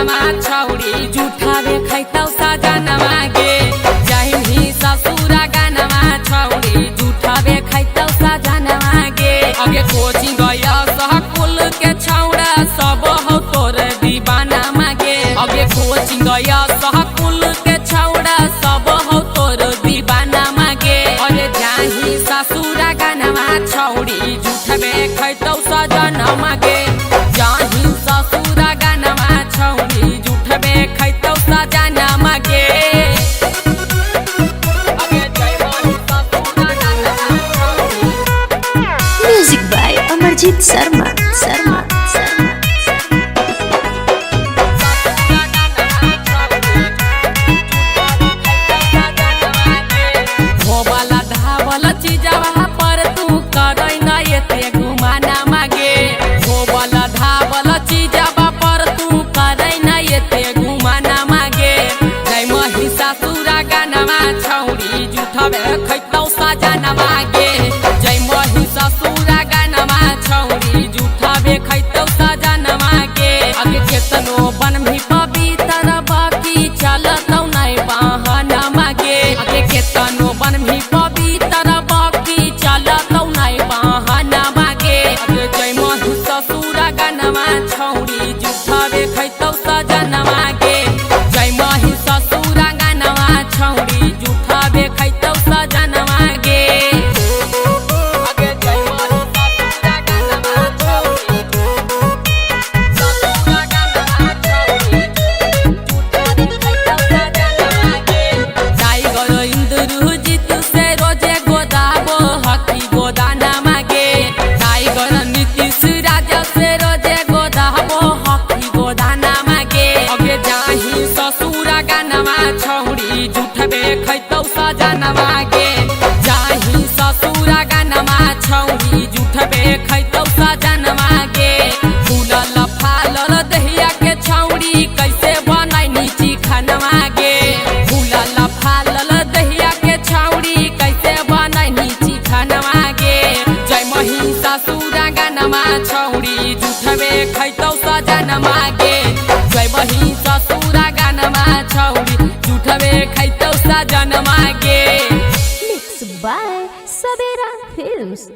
गानमा छौड़ी जुठावे खैतौ सजनमा गे जहिनी ससुरा गानमा छौड़ी जुठावे खैतौ सजनमा गे अगे कोचिंग गया सहकुल के छौड़ा सब हो तोर दीवाना मागे अगे कोचिंग गया सहकुल के छौड़ा सब हो तोर दीवाना मागे अरे जाही ससुरा गानमा छौड़ी जुठावे खैतौ सजनमा गे जाही ससुरा गानमा छौड़ी जुठावे खैतौ सजनमा गे म्यूजिक बाय अमरजीत शर्मा शर्मा शर्मा होबला धावल चीजवा पर तू करई न एते घुमाना मागे होबला धावल चीजवा पर तू करई न एते घुमाना मागे जय महिषा सुरा गानमा छौड़ी जुठबे खैतौ सजना मागे जय महिषा सुरा गानमा छौड़ी जुठबे खैतौ सजना मागे अगे केतनो बन भी पवित्र बाकी चलतौ नै बहाना मागे अगे केतनो बन भी पवित्र बाकी चलतौ नै बहाना मागे अगे जय महिषा सुरा गानमा छौड़ी जुठबे खैतौ सजना मागे जय महिषा सुरा गानमा छौड़ी जुठबे खैतौ सजना मागे अगे जय महिषा सुरा गानमा छौड़ी ससुरा गानमा छौड़ी जुठबे खैतौ सजना मागे टाइगर इंद्रजीत से रोजे गोदाबो हकी गोदाना मागे टाइगर नीतीश राजा से रोजे गोदाबो हकी गोदाना मागे अगे जाही ससुरा गानमा छौड़ी जुठबे खैतौ सजना मागे जाही ससुरा गानमा छौड़ी जुठबे खैतौ सजना मागे फूलल फालल दहिया के छौड़ी कैसे बनाई नीची खाना मागे फूलल फालल दहिया के छौड़ी कैसे बनाई नीची खाना मागे जय महिषा सुरा गानमा छौड़ी जुठबे खैतौ सजना मागे जय महिषा सुरा गानमा छौड़ी जुठबे खैतौ सजना मागे मिक्स बाय सवेरा फिल्म्स।